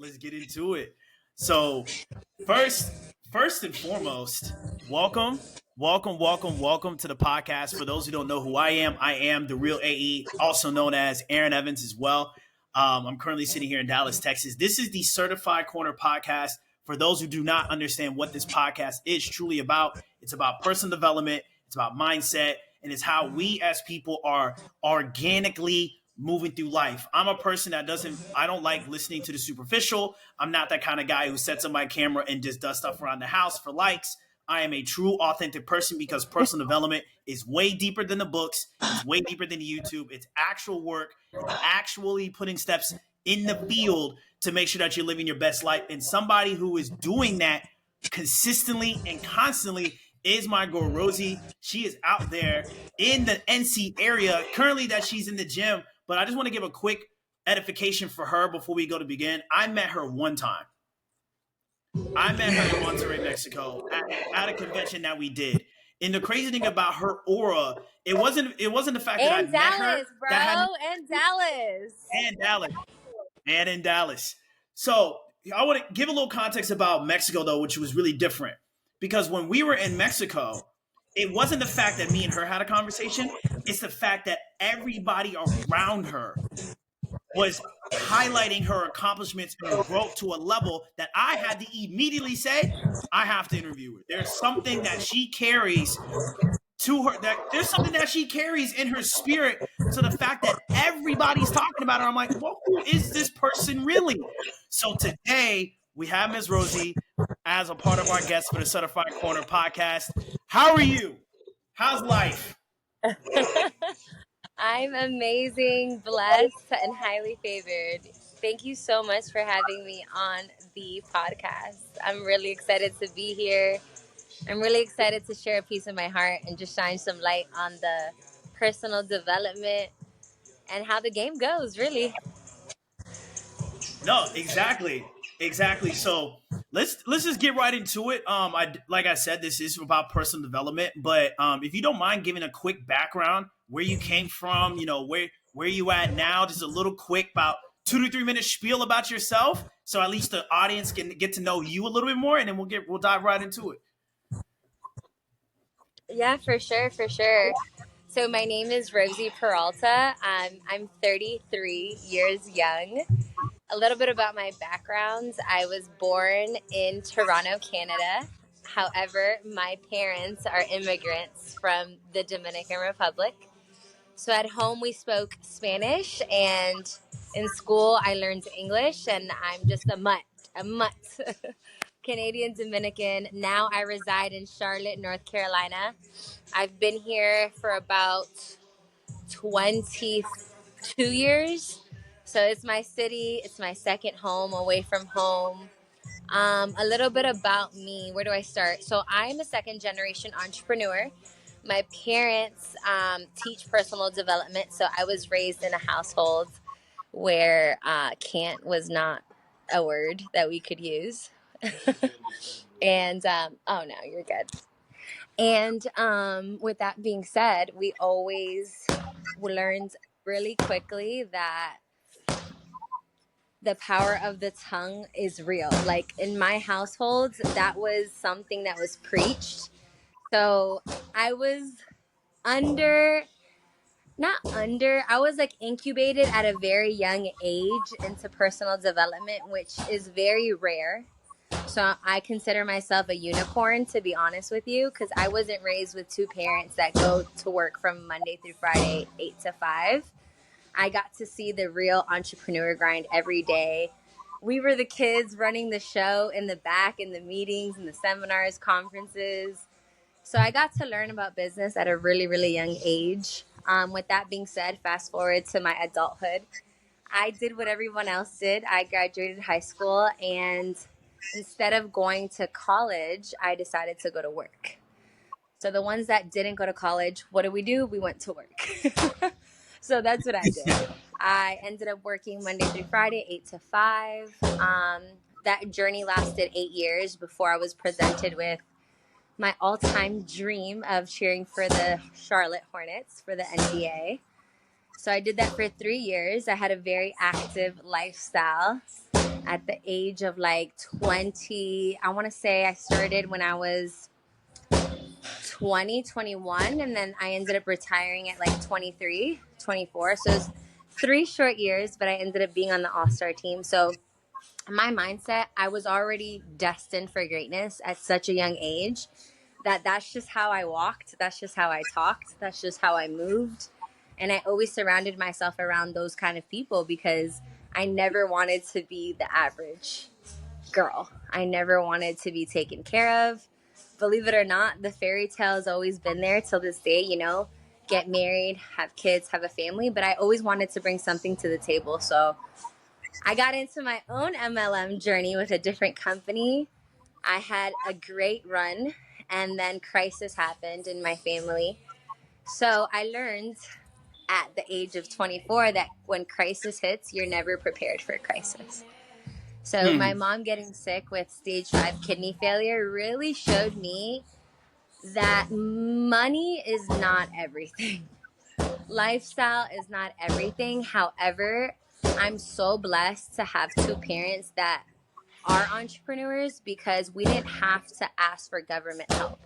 Let's get into it. So first, first and foremost, welcome, welcome to the podcast. For those who don't know who I am the real AE, also known as Aaron Evans as well. I'm currently sitting here in Dallas, Texas. This is the Certified Corner podcast. For those who do not understand what this podcast is truly about, it's about personal development, it's about mindset, and it's how we as people are organically moving through life. I'm a person that I don't like listening to the superficial. I'm not that kind of guy who sets up my camera and just does stuff around the house for likes. I am a true, authentic person because personal development is way deeper than the books. It's way deeper than YouTube. It's actual work. It's actually putting steps in the field to make sure that you're living your best life. And somebody who is doing that consistently and constantly is my girl Rosie. She is out there in the NC area currently that she's in the gym. But I just want to give a quick edification for her before we go to begin. I met her one time. I met her in Monterrey, Mexico, at a convention that we did. And the crazy thing about her aura, it wasn't the fact that I met her. And Dallas. And in Dallas. So I want to give a little context about Mexico, though, which was really different. Because when we were in Mexico, it wasn't the fact that me and her had a conversation. It's the fact that everybody around her was highlighting her accomplishments and her growth to a level that I had to immediately say, I have to interview her. There's something that she carries to her, that there's something that she carries in her spirit. So the fact that everybody's talking about her, I'm like, well, who is this person really? So today we have Ms. Rosie as a part of our guest for the Certified Corner podcast. How are you? How's life? I'm amazing, blessed, and highly favored. Thank you so much for having me on the podcast. I'm really excited to be here. I'm really excited to share a piece of my heart and just shine some light on the personal development and how the game goes, really. No, exactly. So let's just get right into it. Like I said, this is about personal development, but if you don't mind giving a quick background, where you came from, where you at now, just a little quick, about 2 to 3 minute spiel about yourself, so at least the audience can get to know you a little bit more, and then we'll dive right into it. Yeah, for sure. So my name is Rosie Peralta. I'm 33 years young. A little bit about my background. I was born in Toronto, Canada. However, my parents are immigrants from the Dominican Republic. So at home we spoke Spanish, and in school I learned English, and I'm just a mutt. Canadian Dominican. Now I reside in Charlotte, North Carolina. I've been here for about 22 years. So it's my city. It's my second home away from home. A little bit about me. Where do I start? So I'm a second generation entrepreneur. My parents teach personal development. So I was raised in a household where can't was not a word that we could use. And oh no, you're good. And with that being said, we always learned really quickly that the power of the tongue is real. Like in my household, that was something that was preached. So I was I was like incubated at a very young age into personal development, which is very rare. So I consider myself a unicorn, to be honest with you, because I wasn't raised with two parents that go to work from Monday through Friday, 8 to 5. I got to see the real entrepreneur grind every day. We were the kids running the show in the back, in the meetings, in the seminars, conferences. So I got to learn about business at a really, really young age. With that being said, fast forward to my adulthood. I did what everyone else did. I graduated high school, and instead of going to college, I decided to go to work. So the ones that didn't go to college, what did we do? We went to work. So that's what I did. I ended up working Monday through Friday, 8 to 5. That journey lasted 8 years before I was presented with my all-time dream of cheering for the Charlotte Hornets for the NBA. So I did that for 3 years. I had a very active lifestyle. at the age of like 20. I want to say I started when I was 21, and then I ended up retiring at like 23, 24. So it was 3 short years, but I ended up being on the all-star team. So my mindset, I was already destined for greatness at such a young age that's just how I walked. That's just how I talked. That's just how I moved. And I always surrounded myself around those kind of people because I never wanted to be the average girl. I never wanted to be taken care of. Believe it or not, the fairy tale has always been there till this day, get married, have kids, have a family. But I always wanted to bring something to the table. So I got into my own MLM journey with a different company. I had a great run, and then crisis happened in my family. So I learned at the age of 24 that when crisis hits, you're never prepared for a crisis. So my mom getting sick with stage 5 kidney failure really showed me that money is not everything. Lifestyle is not everything. However, I'm so blessed to have 2 parents that are entrepreneurs because we didn't have to ask for government help.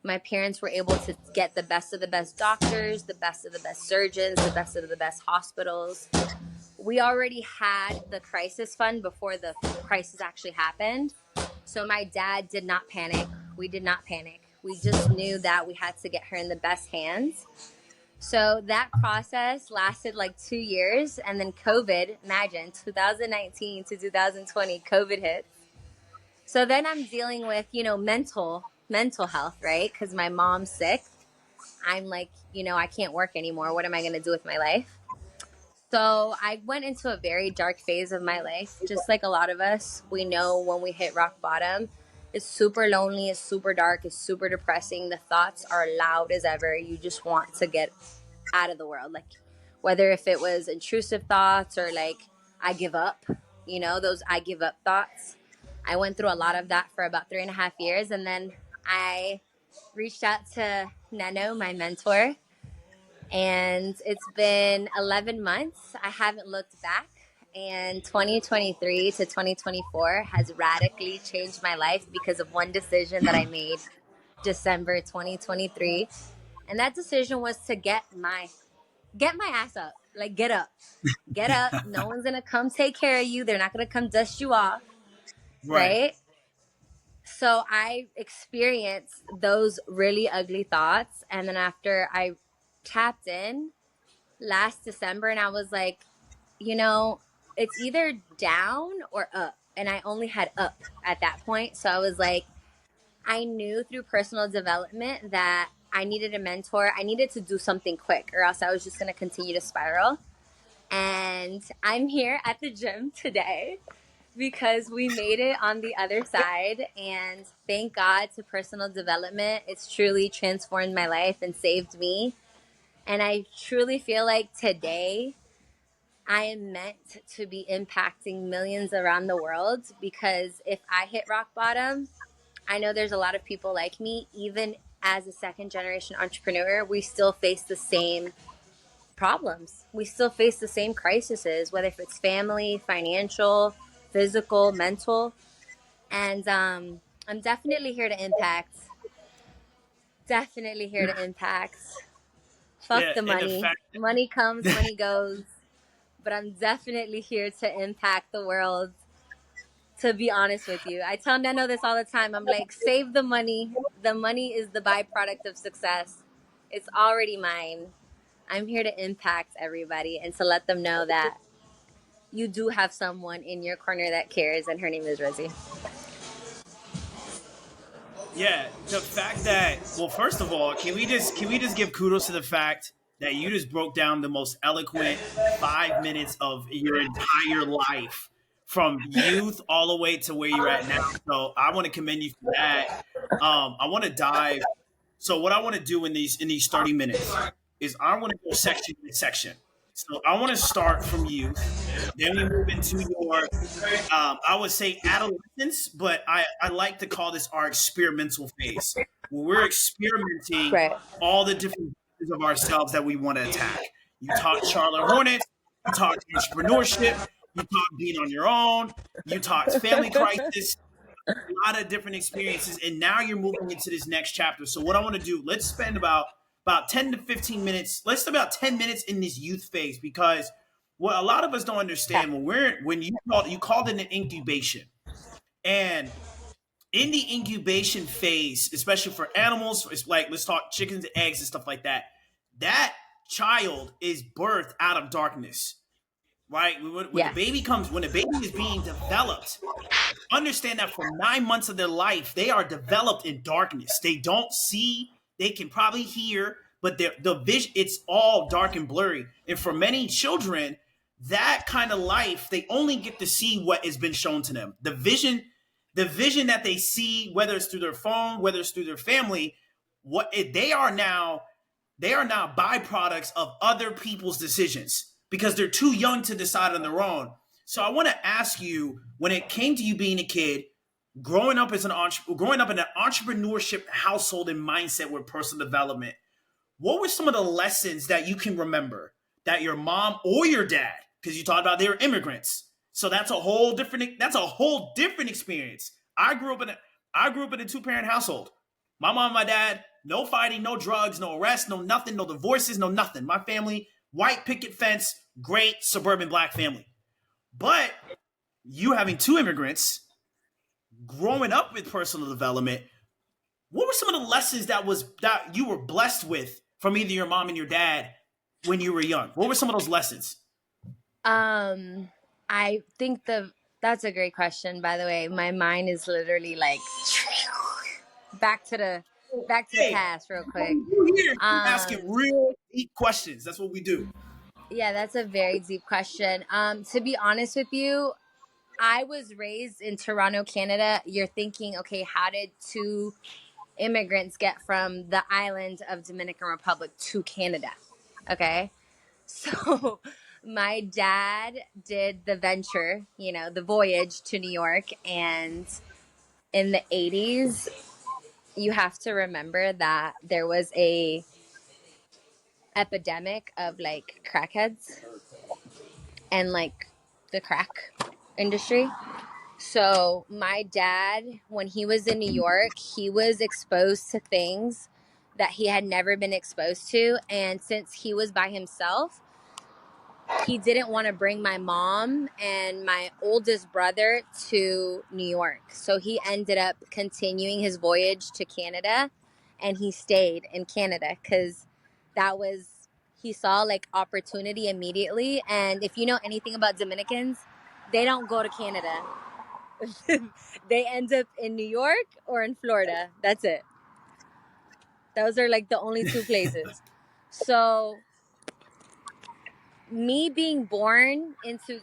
My parents were able to get the best of the best doctors, the best of the best surgeons, the best of the best hospitals. We already had the crisis fund before the crisis actually happened. So my dad did not panic. We did not panic. We just knew that we had to get her in the best hands. So that process lasted like 2 years. And then COVID, imagine 2019 to 2020, COVID hits. So then I'm dealing with, mental health, right? Because my mom's sick. I'm like, I can't work anymore. What am I going to do with my life? So I went into a very dark phase of my life. Just like a lot of us, we know when we hit rock bottom, it's super lonely, it's super dark, it's super depressing. The thoughts are loud as ever. You just want to get out of the world. Like whether if it was intrusive thoughts or like, I give up, those I give up thoughts. I went through a lot of that for about 3.5 years. And then I reached out to Neno, my mentor, and it's been 11 months. I haven't looked back. And 2023 to 2024 has radically changed my life because of one decision that I made December 2023. And that decision was to get my ass up. Like, get up. Get up. No one's going to come take care of you. They're not going to come dust you off. Right? So I experienced those really ugly thoughts. And then after I tapped in last December, and I was like, it's either down or up. And I only had up at that point. So I was like, I knew through personal development that I needed a mentor. I needed to do something quick or else I was just going to continue to spiral. And I'm here at the gym today because we made it on the other side. And thank God to personal development. It's truly transformed my life and saved me. And I truly feel like today I am meant to be impacting millions around the world because if I hit rock bottom, I know there's a lot of people like me. Even as a second generation entrepreneur, we still face the same problems. We still face the same crises, whether if it's family, financial, physical, mental. And I'm definitely here to impact. Definitely here to impact. Fuck the money. Money comes, money goes. But I'm definitely here to impact the world, to be honest with you. I tell Neno this all the time. I'm like, save the money. The money is the byproduct of success. It's already mine. I'm here to impact everybody and to let them know that you do have someone in your corner that cares, and her name is Rossy. Yeah, the fact that, well, first of all, can we just give kudos to the fact that you just broke down the most eloquent 5 minutes of your entire life from youth all the way to where you're at now. So I want to commend you for that. I want to dive. So what I want to do in these 30 minutes is I want to go section by section. So I want to start from youth, then we move into your, I would say adolescence, but I like to call this our experimental phase, where we're experimenting all the different pieces of ourselves that we want to attack. You talk Charlotte Hornets, you talk entrepreneurship, You talked being on your own. You talked family crisis. A lot of different experiences, and now you're moving into this next chapter. So what I want to do, let's spend about 10 to 15 minutes. Let's spend about 10 minutes in this youth phase, because what a lot of us don't Yeah. understand, when you called it an incubation, and in the incubation phase, especially for animals, it's like, let's talk chickens and eggs and stuff like that. That child is birthed out of darkness, right? When the Yes. baby comes, when the baby is being developed, understand that for 9 months of their life, they are developed in darkness. They don't see, they can probably hear, but the vision, it's all dark and blurry. And for many children, that kind of life, they only get to see what has been shown to them. The vision that they see, whether it's through their phone, whether it's through their family, they are now byproducts of other people's decisions, because they're too young to decide on their own. So I want to ask you, when it came to you being a kid, growing up in an entrepreneurship household and mindset with personal development, what were some of the lessons that you can remember that your mom or your dad, because you talked about they were immigrants, so that's a whole different experience. I grew up in a two-parent household. My mom and my dad, no fighting, no drugs, no arrests, no nothing, no divorces, no nothing. My family, white picket fence, great suburban black family. But you having two immigrants, growing up with personal development, what were some of the lessons that you were blessed with from either your mom and your dad when you were young? What were some of those lessons? I think that's a great question. By the way, my mind is literally like back to the back to the Hey, past, real what quick. we do here is we asking Um, real deep questions. That's what we do. yeah, that's a very deep question. To be honest with you, I was raised in Toronto, Canada. You're thinking, okay, how did two immigrants get from the island of Dominican Republic to Canada? Okay. So my dad did the venture, the voyage to New York, and in the 80s, you have to remember that there was a epidemic of like crackheads and like the crack industry. So my dad, when he was in New York, he was exposed to things that he had never been exposed to. And since he was by himself, he didn't want to bring my mom and my oldest brother to New York. So he ended up continuing his voyage to Canada, and he stayed in Canada because he saw like opportunity immediately. And if you know anything about Dominicans, they don't go to Canada. They end up in New York or in Florida. That's it. Those are like the only two places. So me being born into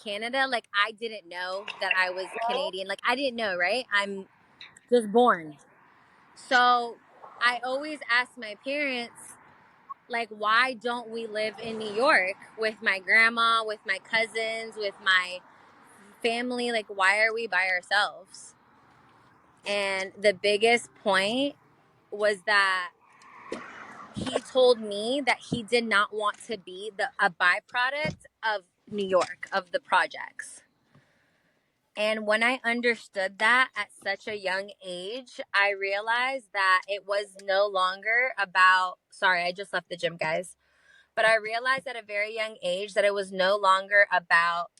Canada, like I didn't know that I was Canadian. Like I didn't know, right? I'm just born. So I always ask my parents, like, why don't we live in New York with my grandma, with my cousins, with my family? Like, why are we by ourselves? And the biggest point was that he told me that he did not want to be a byproduct of New York, of the projects. And when I understood that at such a young age, I realized that it was no longer about, sorry, I just left the gym, guys. But I realized at a very young age that it was no longer about,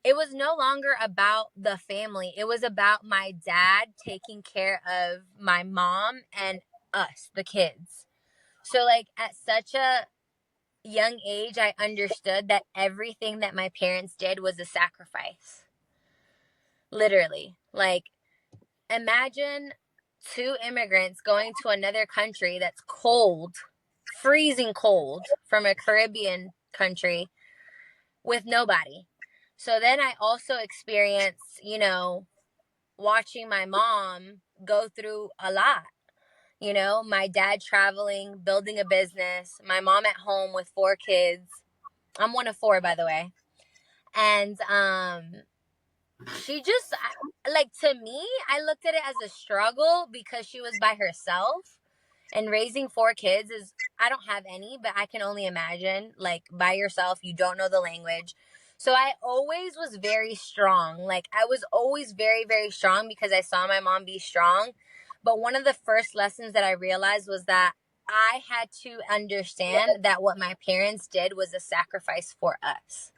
it was no longer about the family. It was about my dad taking care of my mom and us, the kids. So, like, at such a young age, I understood that everything that my parents did was a sacrifice. Literally. Like, imagine two immigrants going to another country that's cold, freezing cold, from a Caribbean country with nobody. So then I also experienced, watching my mom go through a lot. My dad traveling, building a business, my mom at home with 4 kids. I'm one of 4, by the way. And she just, like, to me, I looked at it as a struggle because she was by herself. And raising 4 kids is, I don't have any, but I can only imagine, like, by yourself, you don't know the language. So I always was very strong. Like, I was always very, very strong because I saw my mom be strong. But one of the first lessons that I realized was that I had to understand that what my parents did was a sacrifice for us.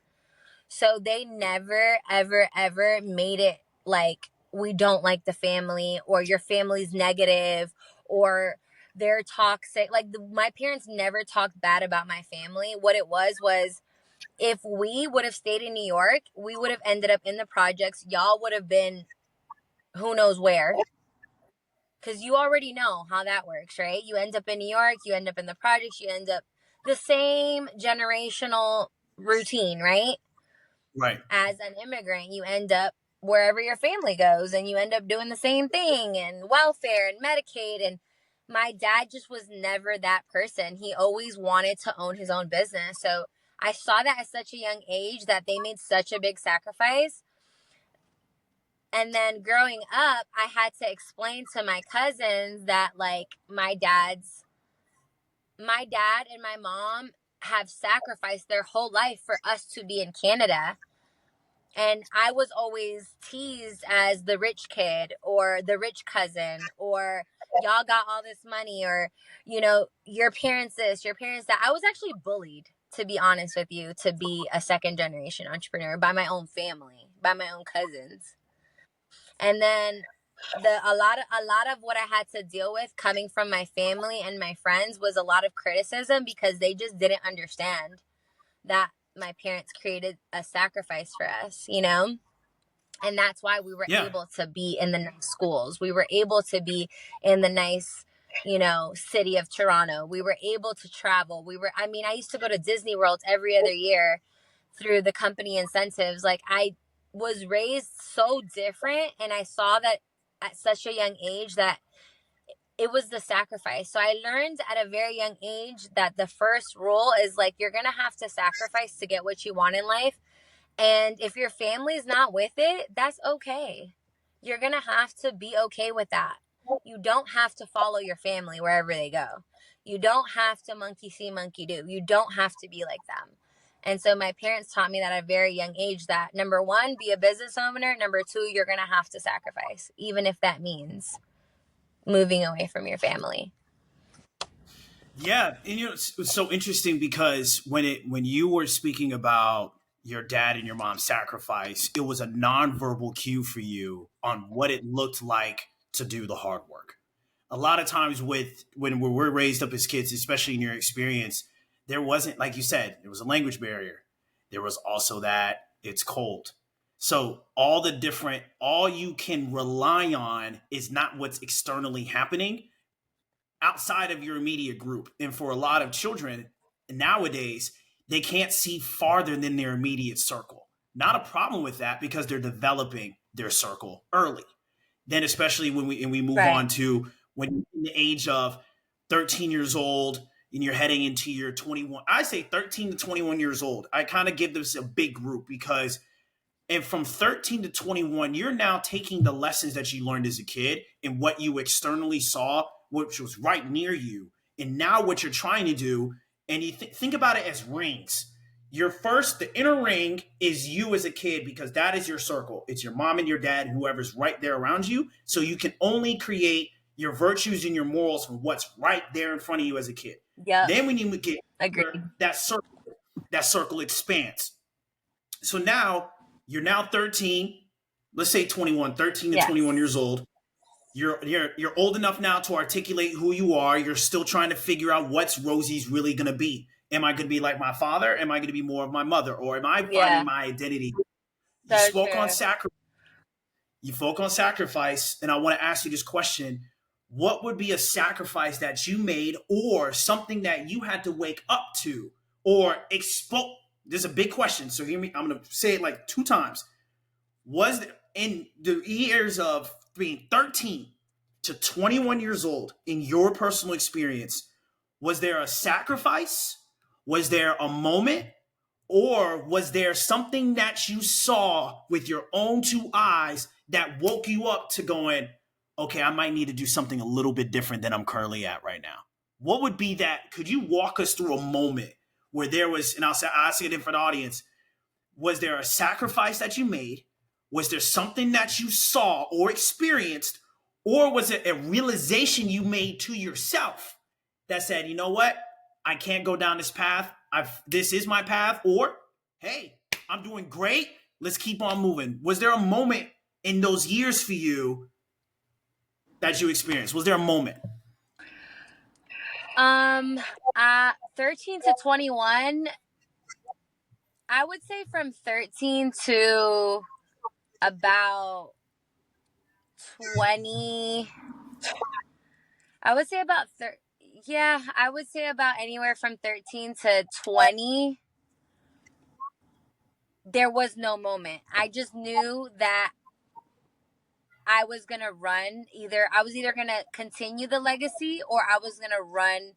So they never, ever, ever made it like we don't like the family, or your family's negative, or they're toxic. Like, my parents never talked bad about my family. What it was if we would have stayed in New York, we would have ended up in the projects. Y'all would have been who knows where. Because you already know how that works, right? You end up in New York, you end up in the projects, you end up the same generational routine, right? Right. As an immigrant, you end up wherever your family goes, and you end up doing the same thing, and welfare and Medicaid. And my dad just was never that person. He always wanted to own his own business. So I saw that at such a young age, that they made such a big sacrifice. And then growing up, I had to explain to my cousins that, like, my dad and my mom have sacrificed their whole life for us to be in Canada. And I was always teased as the rich kid, or the rich cousin, or y'all got all this money, or, your parents this, your parents that. I was actually bullied, to be honest with you, to be a second generation entrepreneur by my own family, by my own cousins. And then a lot of what I had to deal with coming from my family and my friends was a lot of criticism, because they just didn't understand that my parents created a sacrifice for us, and that's why we were Yeah. able to be in the nice schools. We were able to be in the nice, city of Toronto. We were able to travel. I used to go to Disney World every other year through the company incentives. Like, I was raised so different, and I saw that at such a young age that it was the sacrifice. So I learned at a very young age that the first rule is, like, you're going to have to sacrifice to get what you want in life. And if your family's not with it, that's okay. You're going to have to be okay with that. You don't have to follow your family wherever they go. You don't have to monkey see, monkey do. You don't have to be like them. And so my parents taught me that at a very young age, that number one, be a business owner. Number two, you're going to have to sacrifice, even if that means moving away from your family. Yeah, and it's so interesting because when you were speaking about your dad and your mom's sacrifice, it was a nonverbal cue for you on what it looked like to do the hard work. A lot of times when we're raised up as kids, especially in your experience, there wasn't, like you said, there was a language barrier. There was also that it's cold. So all you can rely on is not what's externally happening outside of your immediate group. And for a lot of children nowadays, they can't see farther than their immediate circle. Not a problem with that, because they're developing their circle early. Then, especially when we move Right. on to when you're in the age of 13 years old and you're heading into your 21. I say 13 to 21 years old. I kind of give this a big group, because and from 13 to 21, you're now taking the lessons that you learned as a kid and what you externally saw, which was right near you. And now what you're trying to do, and you think about it as rings. The inner ring is you as a kid, because that is your circle. It's your mom and your dad, whoever's right there around you. So you can only create your virtues and your morals from what's right there in front of you as a kid. Yep. Then when you get Agreed. that circle expands. So now you're now 13, let's say 21, 13 to Yes. 21 years old. You're old enough now to articulate who you are. You're still trying to figure out what's Rosie's really going to be. Am I going to be like my father? Am I going to be more of my mother? Or am I finding my identity? You So spoke on true. sacrifice. You spoke on sacrifice, and I want to ask you this question. What would be a sacrifice that you made, or something that you had to wake up to, or expose? This is a big question, so hear me. I'm going to say it like 2 times. Was there, in the years of being 13 to 21 years old, in your personal experience, was there a sacrifice? Was there a moment? Or was there something that you saw with your own 2 eyes that woke you up to going, okay, I might need to do something a little bit different than I'm currently at right now? what would be that? Could you walk us through a moment where there was, and I'll say it in for the audience, was there a sacrifice that you made? Was there something that you saw or experienced? Or was it a realization you made to yourself that said, you know what? I can't go down this path. This is my path. Or, hey, I'm doing great. Let's keep on moving. Was there a moment in those years for you that you experienced? Was there a moment? 13 to 21, I would say from 13 to about 20. I would say about I would say about anywhere from 13 to 20. There was no moment. I just knew that I was going to run. I was either going to continue the legacy, or I was going to run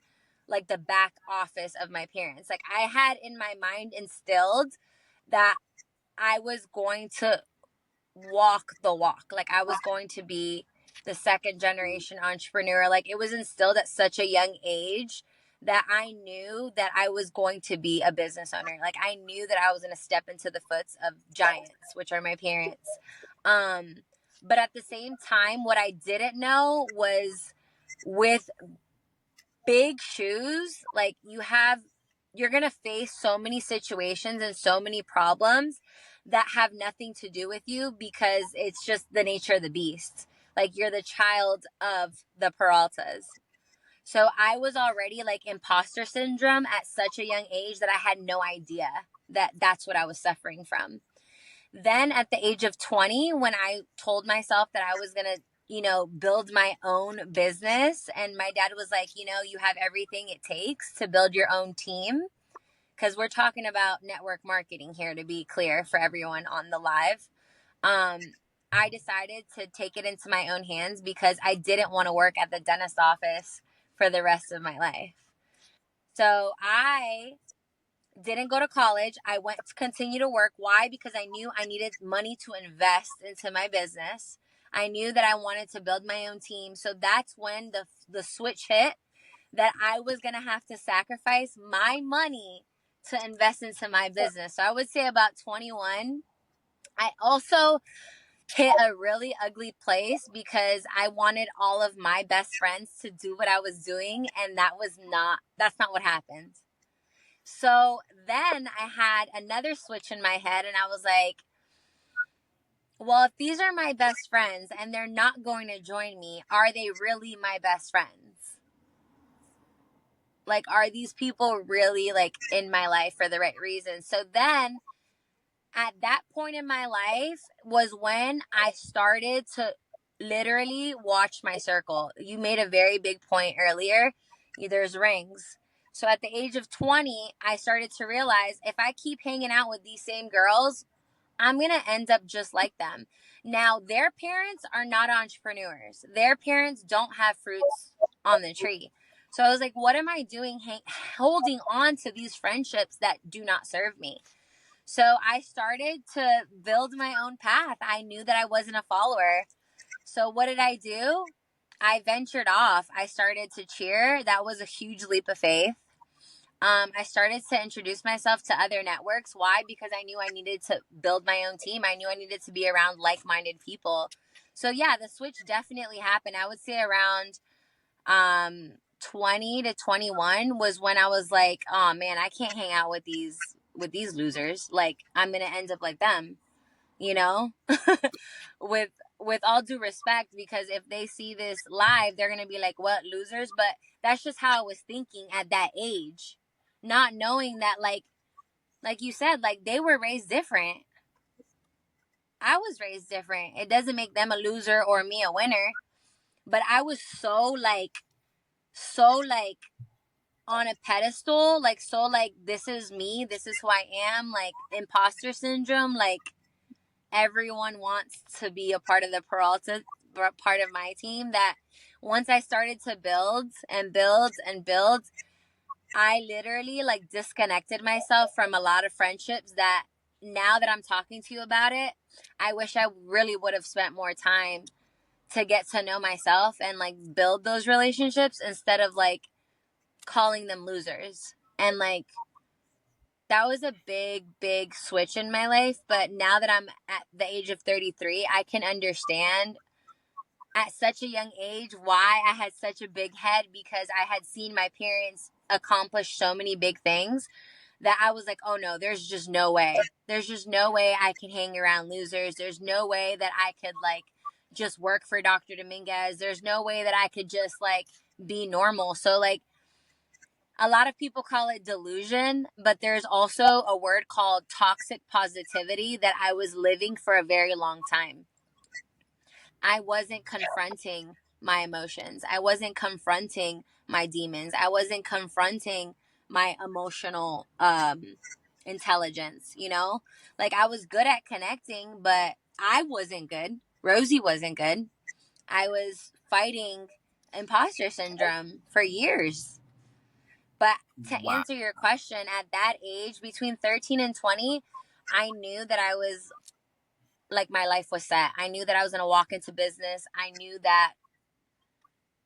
like the back office of my parents. Like, I had in my mind instilled that I was going to walk the walk. Like, I was going to be the second generation entrepreneur. Like, it was instilled at such a young age that I knew that I was going to be a business owner. Like, I knew that I was going to step into the foots of giants, which are my parents. But at the same time, what I didn't know was, with big shoes, like, you're going to face so many situations and so many problems that have nothing to do with you, because it's just the nature of the beast. Like, you're the child of the Peraltas. So I was already like imposter syndrome at such a young age that I had no idea that that's what I was suffering from. Then at the age of 20, when I told myself that I was going to, build my own business, and my dad was like, you have everything it takes to build your own team. Because we're talking about network marketing here, to be clear for everyone on the live. I decided to take it into my own hands because I didn't want to work at the dentist office for the rest of my life. So I didn't go to college. I went to continue to work. Why? Because I knew I needed money to invest into my business. I knew that I wanted to build my own team. So that's when the switch hit, that I was going to have to sacrifice my money to invest into my business. So I would say about 21. I also hit a really ugly place because I wanted all of my best friends to do what I was doing, and that's not what happened. So then I had another switch in my head, and I was like, well, if these are my best friends and they're not going to join me, are they really my best friends? Like, are these people really like in my life for the right reasons? So then at that point in my life was when I started to literally watch my circle. You made a very big point earlier. There's rings. So at the age of 20, I started to realize, if I keep hanging out with these same girls, I'm going to end up just like them. Now, their parents are not entrepreneurs. Their parents don't have fruits on the tree. So I was like, what am I doing holding on to these friendships that do not serve me? So I started to build my own path. I knew that I wasn't a follower. So what did I do? I ventured off. I started to cheer. That was a huge leap of faith. I started to introduce myself to other networks. Why? Because I knew I needed to build my own team. I knew I needed to be around like-minded people. So yeah, the switch definitely happened. I would say around 20 to 21 was when I was like, oh man, I can't hang out with these losers. Like, I'm going to end up like them, you know, with all due respect, because if they see this live, they're going to be like, what, losers? But that's just how I was thinking at that age, not knowing that, like you said, like, they were raised different. I was raised different. It doesn't make them a loser or me a winner. But I was so on a pedestal, like, so like, this is me, this is who I am, like, imposter syndrome, like, everyone wants to be a part of the Peralta, part of my team, that once I started to build and build and build, I literally like disconnected myself from a lot of friendships that, now that I'm talking to you about it, I wish I really would have spent more time to get to know myself and like build those relationships, instead of like calling them losers. And like, that was a big switch in my life. But now that I'm at the age of 33, I can understand at such a young age why I had such a big head, because I had seen my parents accomplish so many big things that I was like, oh no, there's just no way. There's just no way I can hang around losers. There's no way that I could like just work for Dr. Dominguez. There's no way that I could just like be normal. So like, a lot of people call it delusion, but there's also a word called toxic positivity that I was living for a very long time. I wasn't confronting my emotions. I wasn't confronting my demons. I wasn't confronting my emotional intelligence, you know? Like, I was good at connecting, but I wasn't good. Rosie wasn't good. I was fighting imposter syndrome for years. But to Wow. answer your question, at that age, between 13 and 20, I knew that I was like, my life was set. I knew that I was going to walk into business. I knew that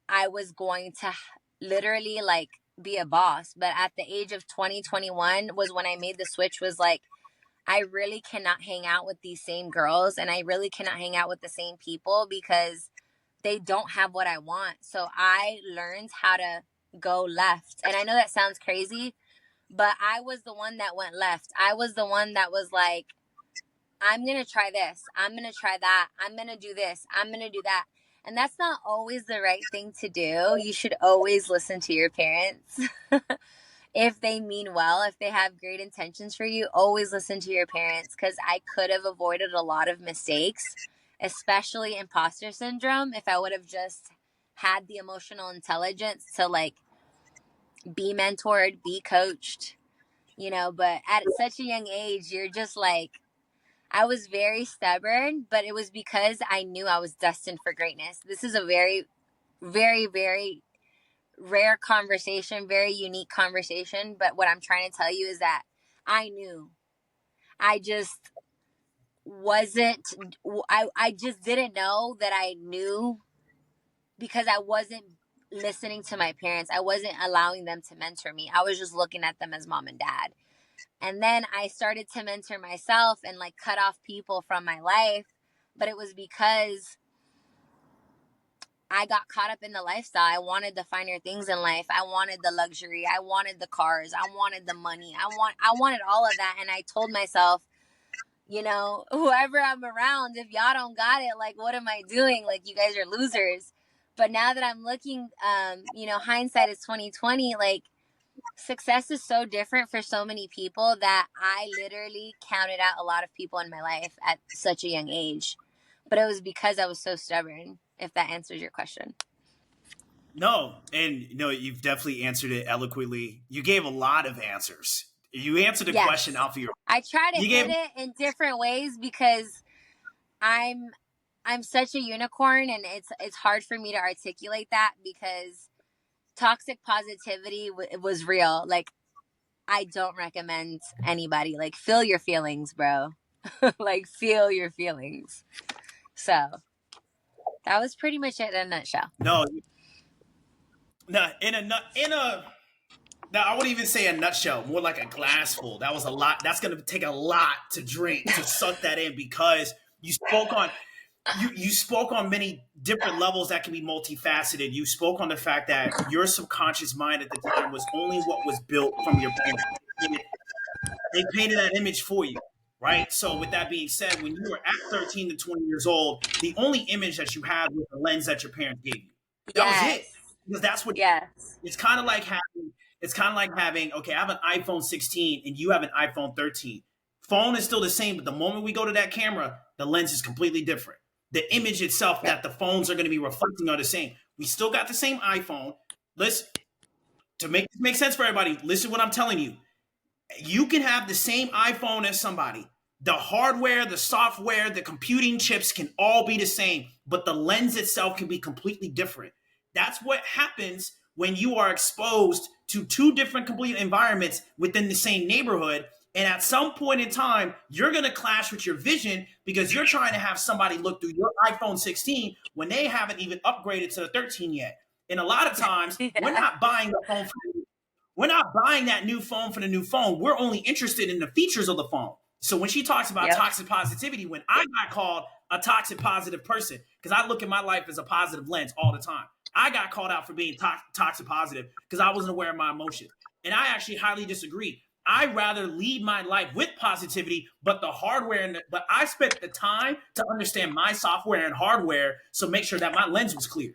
I was going to literally like be a boss. But at the age of 20, 21 was when I made the switch, was like, I really cannot hang out with these same girls, and I really cannot hang out with the same people because they don't have what I want. So I learned how to go left. And I know that sounds crazy, but I was the one that went left. I was the one that was like, I'm going to try this. I'm going to try that. I'm going to do this. I'm going to do that. And that's not always the right thing to do. You should always listen to your parents. If they mean well, if they have great intentions for you, always listen to your parents, because I could have avoided a lot of mistakes, especially imposter syndrome, if I would have just had the emotional intelligence to like be mentored, be coached, you know. But at such a young age, you're just like, I was very stubborn, but it was because I knew I was destined for greatness. This is a very rare conversation, very unique conversation. But what I'm trying to tell you is that I knew. I just wasn't, I just didn't know that I knew, because I wasn't listening to my parents. I wasn't allowing them to mentor me. I was just looking at them as mom and dad. And then I started to mentor myself and like cut off people from my life. But it was because I got caught up in the lifestyle. I wanted the finer things in life. I wanted the luxury. I wanted the cars. I wanted the money. I wanted all of that. And I told myself, you know, whoever I'm around, if y'all don't got it, like, what am I doing? Like, you guys are losers. But now that I'm looking, you know, hindsight is 2020. Like, success is so different for so many people that I literally counted out a lot of people in my life at such a young age. But it was because I was so stubborn, if that answers your question. No, and no, you've definitely answered it eloquently. You gave a lot of answers. You answered the question Yes. out for your. I try to You hit gave it in different ways because I'm such a unicorn, and it's hard for me to articulate that because toxic positivity was real. Like, I don't recommend anybody, like, feel your feelings, bro. Like, feel your feelings. So that was pretty much it in a nutshell. no, no, in a. Now, I wouldn't even say a nutshell, more like a glass full. That was a lot. That's going to take a lot to drink to suck that in, because you spoke on many different levels that can be multifaceted. You spoke on the fact that your subconscious mind at the time was only what was built from your parents. They painted that image for you, right? So, with that being said, when you were at 13 to 20 years old, the only image that you had was the lens that your parents gave you. That was it, Yes. because that's what Yes. it's kind of like having. It's kind of like having. Okay, I have an iPhone 16 and you have an iPhone 13. Phone is still the same, but the moment we go to that camera, the lens is completely different. The image itself Yep. that the phones are going to be reflecting are the same. We still got the same iPhone. Let's to make sense for everybody. Listen to what I'm telling you. You can have the same iPhone as somebody. The hardware, the software, the computing chips can all be the same, but the lens itself can be completely different. That's what happens when you are exposed to two different complete environments within the same neighborhood. And at some point in time, you're going to clash with your vision because you're trying to have somebody look through your iPhone 16 when they haven't even upgraded to the 13 yet. And a lot of times, we're Yeah. not buying the phone for We're not buying that new phone for the new phone. We're only interested in the features of the phone. So when she talks about Yep. toxic positivity, when I got called a toxic positive person, because I look at my life as a positive lens all the time, I got called out for being toxic positive because I wasn't aware of my emotions. And I actually highly disagree. I rather lead my life with positivity, but the hardware, but I spent the time to understand my software and hardware, so make sure that my lens was clear.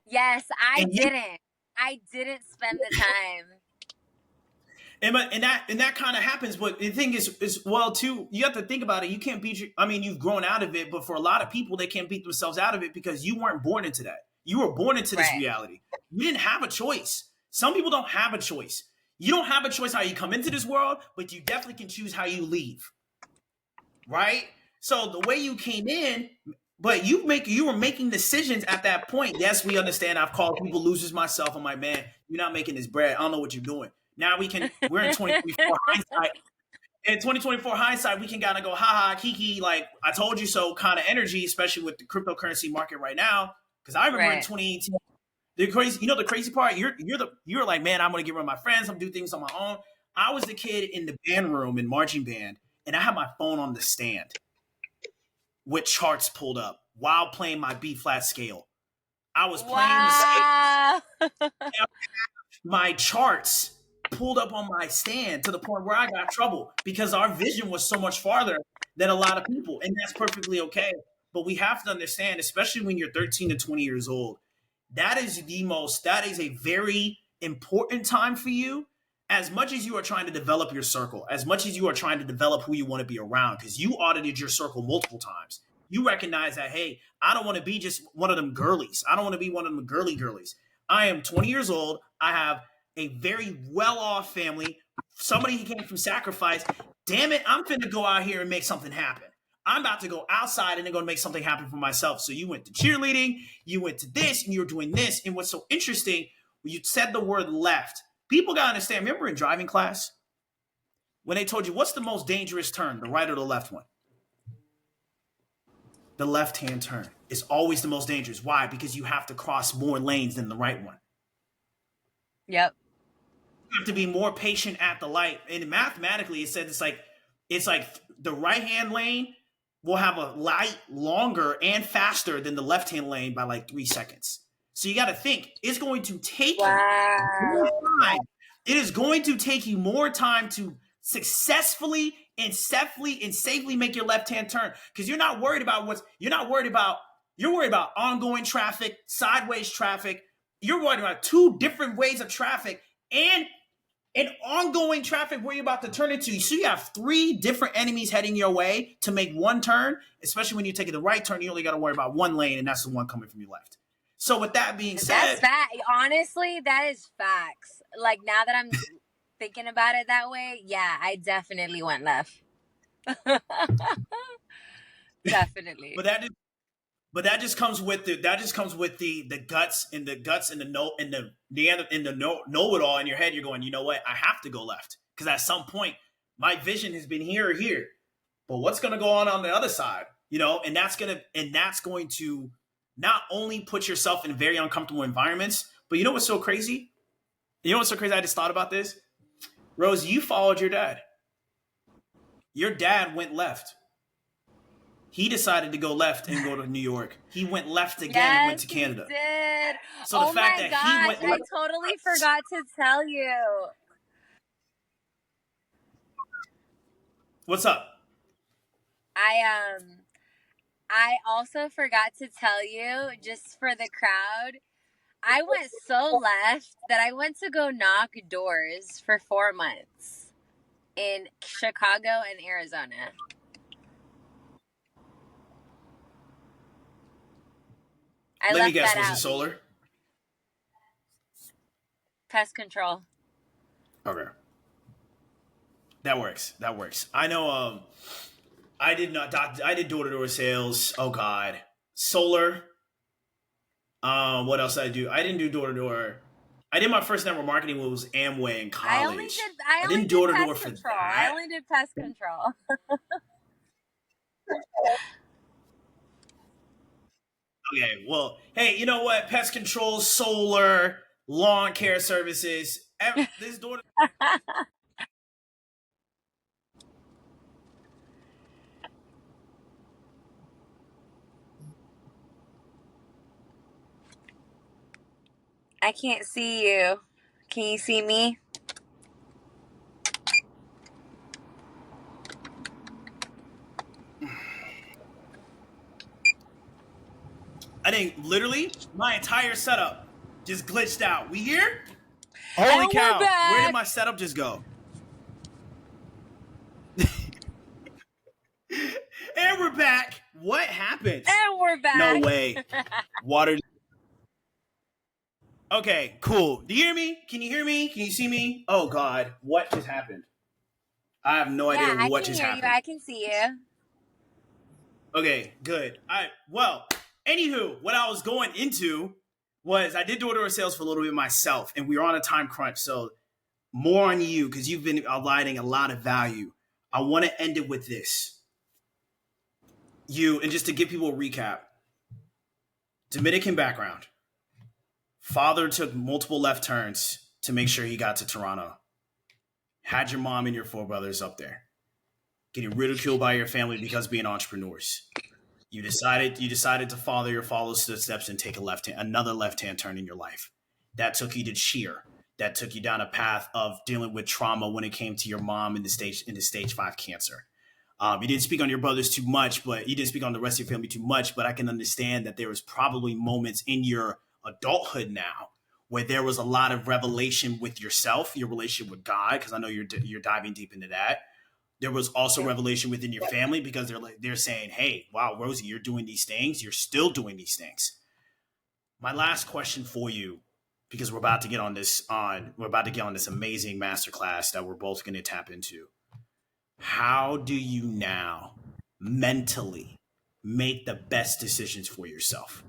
Yes, I And you, didn't. I didn't spend the time. and that kind of happens. But the thing is well too. You have to think about it. You can't beat your. I mean, you've grown out of it, but for a lot of people, they can't beat themselves out of it because you weren't born into that. You were born into this Right. reality. You didn't have a choice. Some people don't have a choice. You don't have a choice how you come into this world, but you definitely can choose how you leave. Right? So the way you came in, but you were making decisions at that point. Yes, we understand. I've called people losers myself. I'm like, man, you're not making this bread. I don't know what you're doing. Now we're in 2024 hindsight. In 2024 hindsight, we can kind of go, ha ha, kiki, like I told you so kind of energy, especially with the cryptocurrency market right now. Because I remember in Right. 2018, the crazy part, you're like, man, I'm gonna get rid of my friends, I'm gonna do things on my own. I was the kid in the band room in marching band, and I had my phone on the stand with charts pulled up while playing my B flat scale. I was playing the scale, Wow. my charts pulled up on my stand to the point where I got trouble because our vision was so much farther than a lot of people. And that's perfectly okay. But we have to understand, especially when you're 13 to 20 years old, that is a very important time for you. As much as you are trying to develop your circle, as much as you are trying to develop who you want to be around, because you audited your circle multiple times. You recognize that, hey, I don't want to be just one of them girlies. I don't want to be one of them girlies. I am 20 years old. I have a very well-off family. Somebody who came from sacrifice. Damn it, I'm finna go out here and make something happen. I'm about to go outside and then going to make something happen for myself. So you went to cheerleading, you went to this, and you're doing this. And what's so interesting, when you said the word left, people got to understand. Remember in driving class, when they told you, what's the most dangerous turn, the right or the left one? The left-hand turn is always the most dangerous. Why? Because you have to cross more lanes than the right one. Yep. You have to be more patient at the light. And mathematically, it said it's like the right-hand lane will have a light longer and faster than the left-hand lane by like 3 seconds. So you got to think it's going to take you more Wow. time. It is going to take you more time to successfully and safely make your left-hand turn because you're worried about ongoing traffic, sideways traffic. You're worried about two different ways of traffic and an ongoing traffic where you're about to turn into. So you have three different enemies heading your way to make one turn, especially when you're taking the right turn. You only got to worry about one lane, and that's the one coming from your left. So with that being That's said, fact. Honestly, that is facts. Like now that I'm thinking about it that way, yeah, I definitely went left. Definitely. but that just comes with the guts and the know it all in your head. You're going, you know what? I have to go left because at some point my vision has been here or here, but what's going to go on the other side? And that's going to not only put yourself in very uncomfortable environments, but you know what's so crazy? I just thought about this. Rose, you followed your dad. Your dad went left. He decided to go left and go to New York. He went left again and went Yes, to he Canada. did. So the Oh fact my that he gosh, went I left, totally forgot to tell you. what's up? I I also forgot to tell you, just for the crowd, I went so left that I went to go knock doors for 4 months in Chicago and Arizona. I Let me left guess, that was it out, B. solar? Pest control. Okay. That works. I know I did door-to-door sales. Oh god. Solar. What else did I do? I didn't do door-to-door. I did my first network marketing when it was Amway in college. I I only didn't did door-to-door pest for control. I that. only did pest control. Okay, well, hey, you know what? Pest control, solar, lawn care services. This daughter. I can't see you. Can you see me? I think literally my entire setup just glitched out. We here? Holy And we're cow! Where did back. my setup just go? And we're back. What happened? And we're No back. way. Water. Okay, cool. Do you hear me? Can you hear me? Can you see me? Oh God, what just happened? I have no idea Yeah, I what can just hear you. happened. I can see you. Okay, good. All right. Well, anywho, what I was going into was I did door-to-door sales for a little bit myself, and we were on a time crunch. So more on you because you've been providing a lot of value. I want to end it with this. And just to give people a recap, Dominican background. Father took multiple left turns to make sure he got to Toronto. Had your mom and your four brothers up there. Getting ridiculed by your family because being entrepreneurs. You decided to follow your father's footsteps and take another left hand turn in your life. That took you to cheer. That took you down a path of dealing with trauma when it came to your mom in the stage 5 cancer. You didn't speak on your brothers too much, but you didn't speak on the rest of your family too much. But I can understand that there was probably moments in your adulthood now where there was a lot of revelation with yourself, your relationship with God, because I know you're diving deep into that. There was also revelation within your family because they're saying, "Hey, wow, Rosie, you're doing these things. You're still doing these things." My last question for you, because we're about to get on this amazing masterclass that we're both going to tap into. How do you now mentally make the best decisions for yourself?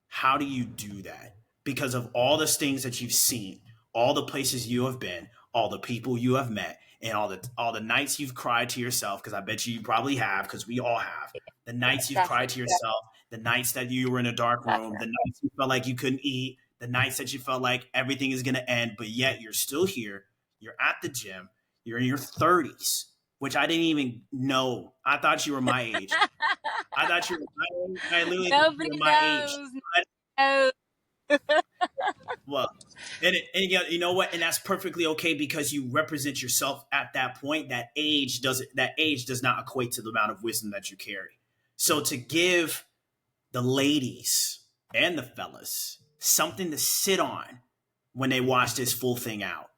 How do you do that? Because of all the things that you've seen, all the places you have been, all the people you have met, and all the nights you've cried to yourself, because I bet you probably have, because we all have. The nights you've cried to Definitely. yourself, the nights that you were in a dark room, the nights you felt like you couldn't eat, the nights that you felt like everything is going to end, but yet you're still here. You're at the gym. You're in your 30s, which I didn't even know. I thought you were my age. I thought you were. I literally thought you Nobody were my age. knows. No. Well, and you know what, and that's perfectly okay because you represent yourself at that point. That age does not equate to the amount of wisdom that you carry. So to give the ladies and the fellas something to sit on when they watch this full thing out,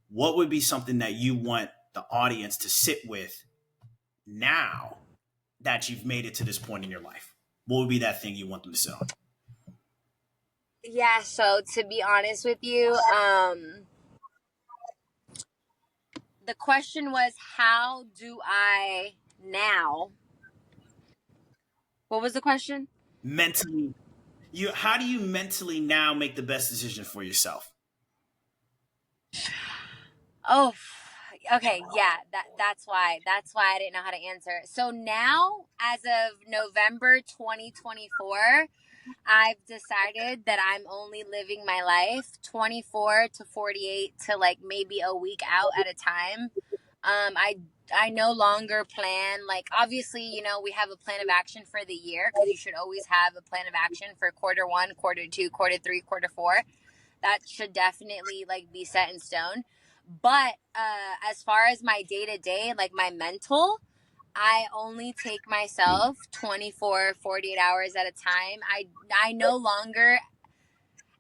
what would be something that you want the audience to sit with now that you've made it to this point in your life? What would be that thing you want them to sit on? Yeah, so to be honest with you, the question was, how do I now? What was the question? Mentally, how do you mentally now make the best decision for yourself? Oh, okay, yeah, that's why I didn't know how to answer. So now, as of November 2024, I've decided that I'm only living my life 24 to 48 to like maybe a week out at a time. I no longer plan, like, obviously, we have a plan of action for the year because you should always have a plan of action for quarter one, quarter two, quarter three, quarter four. That should definitely like be set in stone. But as far as my day to day, like my mental, I only take myself 24, 48 hours at a time. I no longer,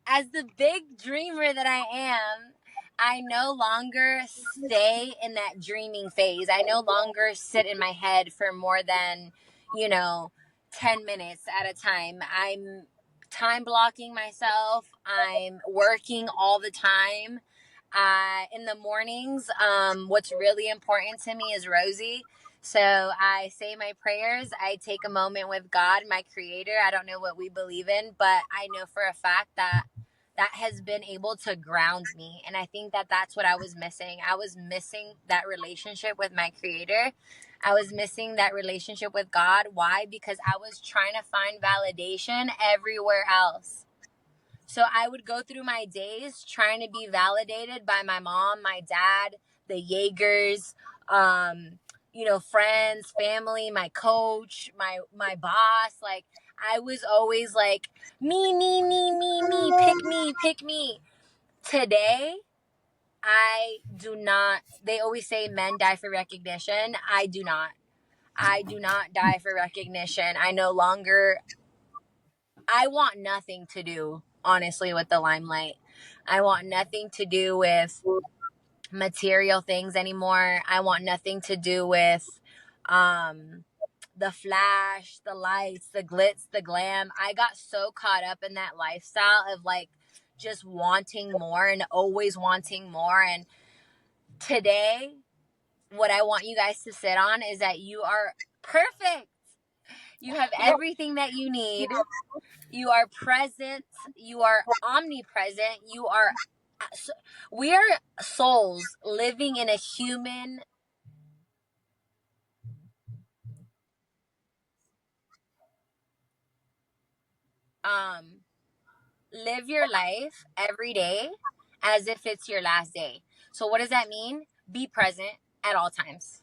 as the big dreamer that I am, I no longer stay in that dreaming phase. I no longer sit in my head for more than, you know, 10 minutes at a time. I'm time blocking myself. I'm working all the time. In the mornings, what's really important to me is Rosie. So I say my prayers. I take a moment with God, my creator. I don't know what we believe in, but I know for a fact that has been able to ground me. And I think that that's what I was missing. I was missing that relationship with my creator. I was missing that relationship with God. Why? Because I was trying to find validation everywhere else. So I would go through my days trying to be validated by my mom, my dad, the Jaegers, friends, family, my coach, my boss. Like, I was always like, me, pick me. Today, I do not. They always say men die for recognition. I do not. I do not die for recognition. I no longer. I want nothing to do, honestly, with the limelight. I want nothing to do with material things anymore. I want nothing to do with um the flash, the lights, the glitz, the glam. I got so caught up in that lifestyle of like just wanting more and always wanting more. And today, what I want you guys to sit on is that you are perfect. You have everything that you need. You are present. You are omnipresent. We are souls living in a human. Um, Live your life every day as if it's your last day. So what does that mean? Be present at all times.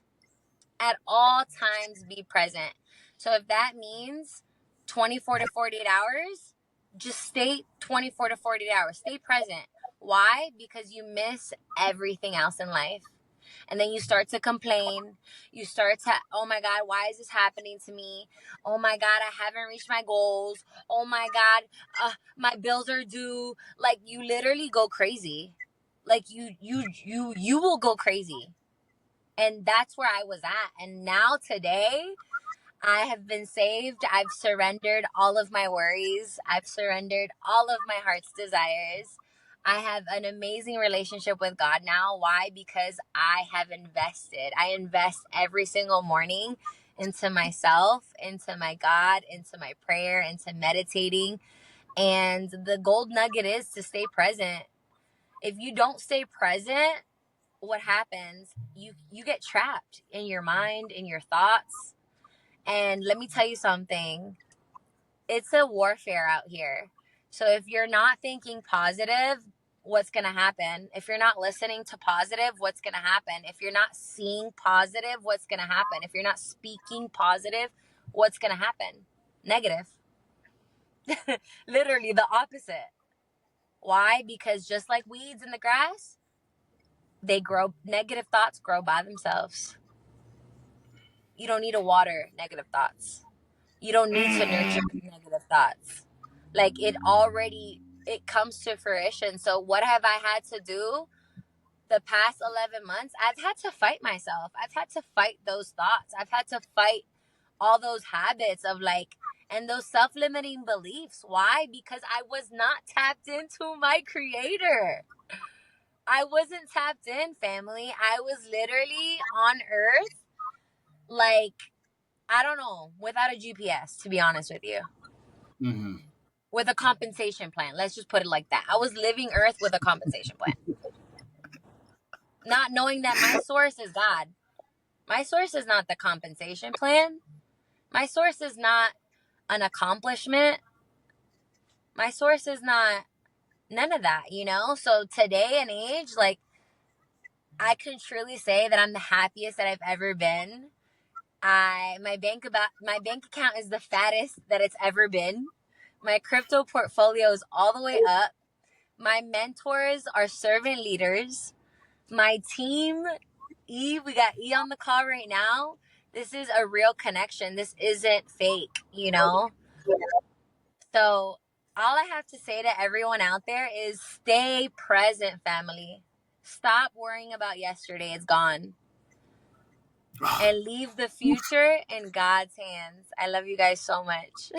At all times, be present. So if that means 24 to 48 hours, just stay 24 to 48 hours. Stay present. Why? Because you miss everything else in life. And then you start to complain. You start to, oh my God, why is this happening to me? Oh my God, I haven't reached my goals. Oh my God, my bills are due. Like, you literally go crazy. Like, you will go crazy. And that's where I was at. And now today, I have been saved. I've surrendered all of my worries. I've surrendered all of my heart's desires. I have an amazing relationship with God now. Why? Because I have invested. I invest every single morning into myself, into my God, into my prayer, into meditating. And the gold nugget is to stay present. If you don't stay present, what happens? You get trapped in your mind, in your thoughts. And let me tell you something, it's a warfare out here. So if you're not thinking positive, what's going to happen? If you're not listening to positive, what's going to happen? If you're not seeing positive, what's going to happen? If you're not speaking positive, what's going to happen? Negative. Literally the opposite. Why? Because just like weeds in the grass, they grow, negative thoughts grow by themselves. You don't need to water negative thoughts. You don't need to nurture negative thoughts. Like, it comes to fruition. So what have I had to do the past 11 months? I've had to fight myself. I've had to fight those thoughts. I've had to fight all those habits of like, and those self-limiting beliefs. Why? Because I was not tapped into my creator. I wasn't tapped in, family. I was literally on earth, like, I don't know, without a GPS, to be honest with you. Mm-hmm. With a compensation plan. Let's just put it like that. I was living earth with a compensation plan. Not knowing that my source is God. My source is not the compensation plan. My source is not an accomplishment. My source is not none of that, you know? So today and age, like, I can truly say that I'm the happiest that I've ever been. My bank account is the fattest that it's ever been. My crypto portfolio is all the way up. My mentors are servant leaders. My team, we got E on the call right now. This is a real connection. This isn't fake, you know? So all I have to say to everyone out there is stay present, family. Stop worrying about yesterday. It's gone. And leave the future in God's hands. I love you guys so much.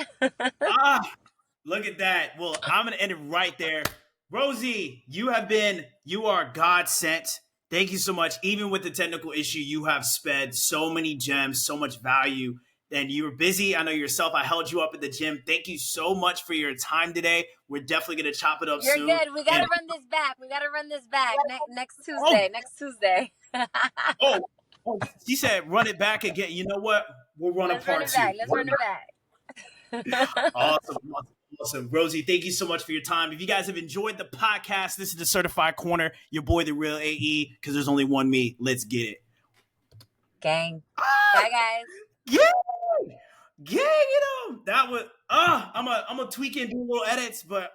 Ah, look at that. Well, I'm going to end it right there. Rossy, you are God sent. Thank you so much. Even with the technical issue, you have sped so many gems, so much value. And you were busy. I know yourself. I held you up at the gym. Thank you so much for your time today. We're definitely going to chop it up You're soon. good. We got to run this back. Next Oh, Tuesday. Next Tuesday. oh, oh, she said run it back again. You know what? We'll run a Let's run part it two. back. Let's run it back. Awesome. Awesome. Awesome. Rosie, thank you so much for your time. If you guys have enjoyed the podcast, this is the Certified Corner, your boy, The Real AE, because there's only one me. Let's get it. Gang. Ah, Bye, guys. yeah. That was, I'm a tweak and do little edits, but